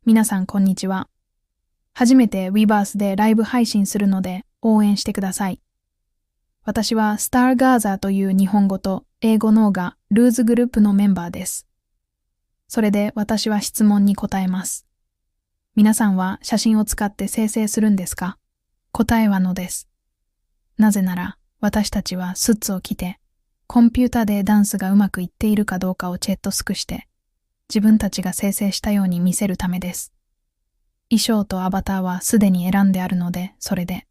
皆さんこんにちは。初めて Weverse でライブ配信するので応援してください。私はスターガーザーという日本語と英語のがルーズグループのメンバーです。それで私は質問に答えます。皆さんは写真を使って生成するんですか？答えはのです。なぜなら私たちはスーツを着てコンピュータでダンスがうまくいっているかどうかをチェットスクして自分たちが生成したように見せるためです。衣装とアバターはすでに選んであるので、それで。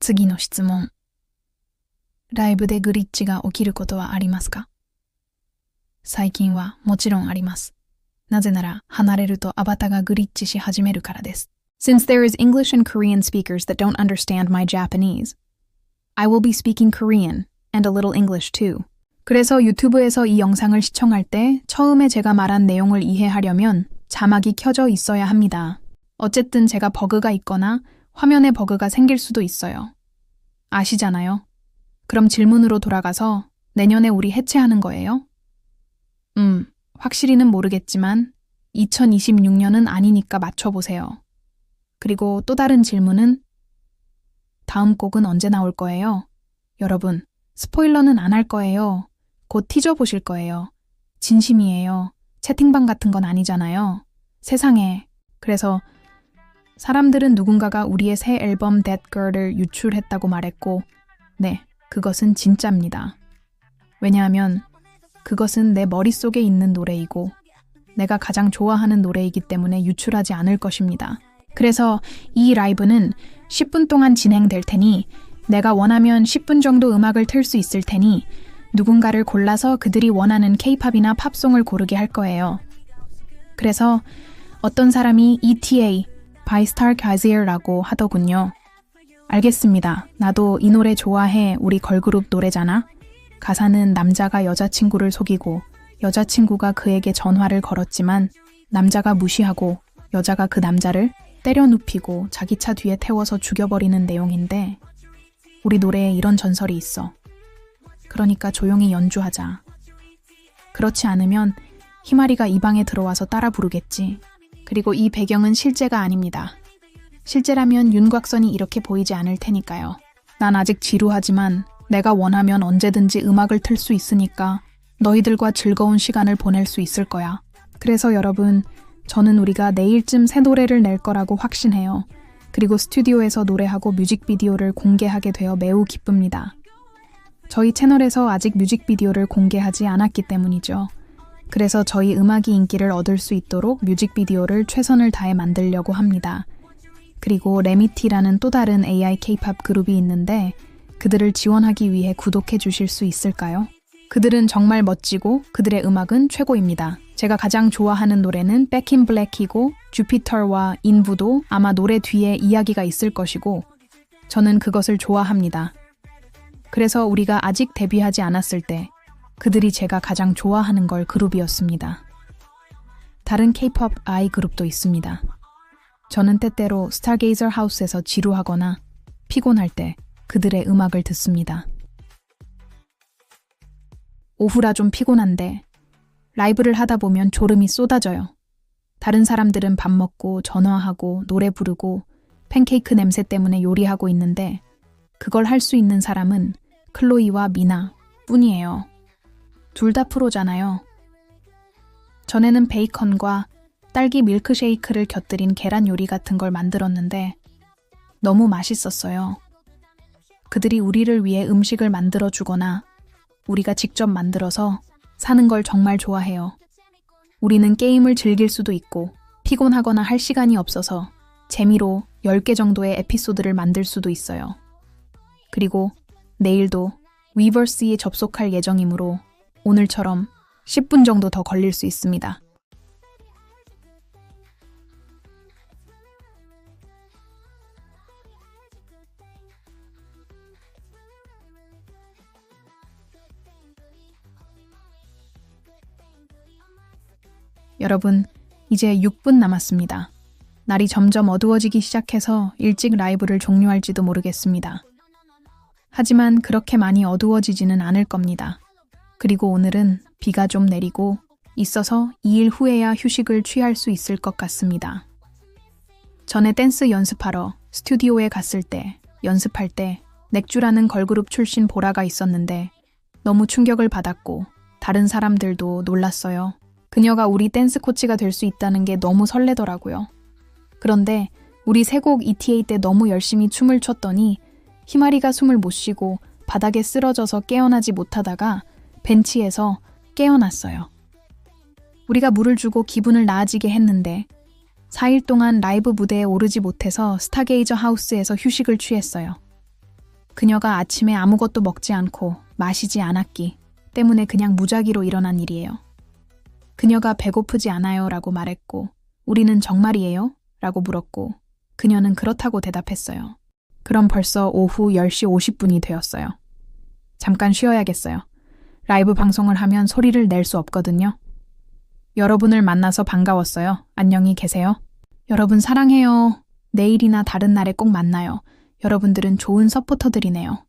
次の質問。ライブでグリッチが起きることはありますか？最近はもちろんあります。なぜなら離れるとアバターがグリッチし始めるからです。Since there is English and Korean speakers that don't understand my Japanese, I will be speaking Korean and a little English too. 그래서 유튜브에서 이 영상을 시청할 때 처음에 제가 말한 내용을 이해하려면 자막이 켜져 있어야 합니다. 어쨌든 제가 버그가 있거나 화면에 버그가 생길 수도 있어요. 아시잖아요? 그럼 질문으로 돌아가서 내년에 우리 해체하는 거예요? 확실히는 모르겠지만 2026년은 아니니까 맞춰보세요. 그리고 또 다른 질문은 다음 곡은 언제 나올 거예요? 여러분, 스포일러는 안 할 거예요. 곧 티저 보실 거예요. 진심이에요. 채팅방 같은 건 아니잖아요. 세상에. 그래서 사람들은 누군가가 우리의 새 앨범 That Girl을 유출했다고 말했고, 네, 그것은 진짜입니다. 왜냐하면 그것은 내 머릿속에 있는 노래이고 내가 가장 좋아하는 노래이기 때문에 유출하지 않을 것입니다. 그래서 이 라이브는 10분 동안 진행될 테니 내가 원하면 10분 정도 음악을 틀 수 있을 테니 누군가를 골라서 그들이 원하는 K-팝이나 팝송을 고르게 할 거예요. 그래서 어떤 사람이 ETA, by Stargazeer라고 하더군요. 알겠습니다. 나도 이 노래 좋아해. 우리 걸그룹 노래잖아. 가사는 남자가 여자친구를 속이고 여자친구가 그에게 전화를 걸었지만 남자가 무시하고 여자가 그 남자를 때려 눕히고 자기 차 뒤에 태워서 죽여버리는 내용인데 우리 노래에 이런 전설이 있어. 그러니까 조용히 연주하자. 그렇지 않으면 희마리가 이 방에 들어와서 따라 부르겠지. 그리고 이 배경은 실제가 아닙니다. 실제라면 윤곽선이 이렇게 보이지 않을 테니까요. 난 아직 지루하지만 내가 원하면 언제든지 음악을 틀 수 있으니까 너희들과 즐거운 시간을 보낼 수 있을 거야. 그래서 여러분, 저는 우리가 내일쯤 새 노래를 낼 거라고 확신해요. 그리고 스튜디오에서 노래하고 뮤직비디오를 공개하게 되어 매우 기쁩니다. 저희 채널에서 아직 뮤직비디오를 공개하지 않았기 때문이죠. 그래서 저희 음악이 인기를 얻을 수 있도록 뮤직비디오를 최선을 다해 만들려고 합니다. 그리고 레미티라는 또 다른 AI K-팝 그룹이 있는데 그들을 지원하기 위해 구독해 주실 수 있을까요? 그들은 정말 멋지고 그들의 음악은 최고입니다. 제가 가장 좋아하는 노래는 Back in Black이고 주피터와 인부도 아마 노래 뒤에 이야기가 있을 것이고 저는 그것을 좋아합니다. 그래서 우리가 아직 데뷔하지 않았을 때 그들이 제가 가장 좋아하는 걸 그룹이었습니다. 다른 K-pop 아이 그룹도 있습니다. 저는 때때로 스타게이저 하우스에서 지루하거나 피곤할 때 그들의 음악을 듣습니다. 오후라 좀 피곤한데 라이브를 하다 보면 졸음이 쏟아져요. 다른 사람들은 밥 먹고 전화하고 노래 부르고 팬케이크 냄새 때문에 요리하고 있는데 그걸 할 수 있는 사람은 클로이와 미나 뿐이에요. 둘 다 프로잖아요. 전에는 베이컨과 딸기 밀크쉐이크를 곁들인 계란 요리 같은 걸 만들었는데 너무 맛있었어요. 그들이 우리를 위해 음식을 만들어 주거나 우리가 직접 만들어서 사는 걸 정말 좋아해요. 우리는 게임을 즐길 수도 있고 피곤하거나 할 시간이 없어서 재미로 10개 정도의 에피소드를 만들 수도 있어요. 그리고 내일도 위버스에 접속할 예정이므로 오늘처럼 10분 정도 더 걸릴 수 있습니다. 여러분, 이제 6분 남았습니다. 날이 점점 어두워지기 시작해서 일찍 라이브를 종료할지도 모르겠습니다. 하지만 그렇게 많이 어두워지지는 않을 겁니다. 그리고 오늘은 비가 좀 내리고 있어서 2일 후에야 휴식을 취할 수 있을 것 같습니다. 전에 댄스 연습하러 스튜디오에 갔을 때, 연습할 때 넥주라는 걸그룹 출신 보라가 있었는데 너무 충격을 받았고 다른 사람들도 놀랐어요. 그녀가 우리 댄스 코치가 될 수 있다는 게 너무 설레더라고요. 그런데 우리 세 곡 ETA 때 너무 열심히 춤을 췄더니 희마리가 숨을 못 쉬고 바닥에 쓰러져서 깨어나지 못하다가 벤치에서 깨어났어요. 우리가 물을 주고 기분을 나아지게 했는데 4일 동안 라이브 무대에 오르지 못해서 스타게이저 하우스에서 휴식을 취했어요. 그녀가 아침에 아무것도 먹지 않고 마시지 않았기 때문에 그냥 무작위로 일어난 일이에요. 그녀가 배고프지 않아요 라고 말했고 우리는 정말이에요? 라고 물었고 그녀는 그렇다고 대답했어요. 그럼 벌써 오후 10시 50분이 되었어요. 잠깐 쉬어야겠어요. 라이브 방송을 하면 소리를 낼 수 없거든요. 여러분을 만나서 반가웠어요. 안녕히 계세요. 여러분 사랑해요. 내일이나 다른 날에 꼭 만나요. 여러분들은 좋은 서포터들이네요.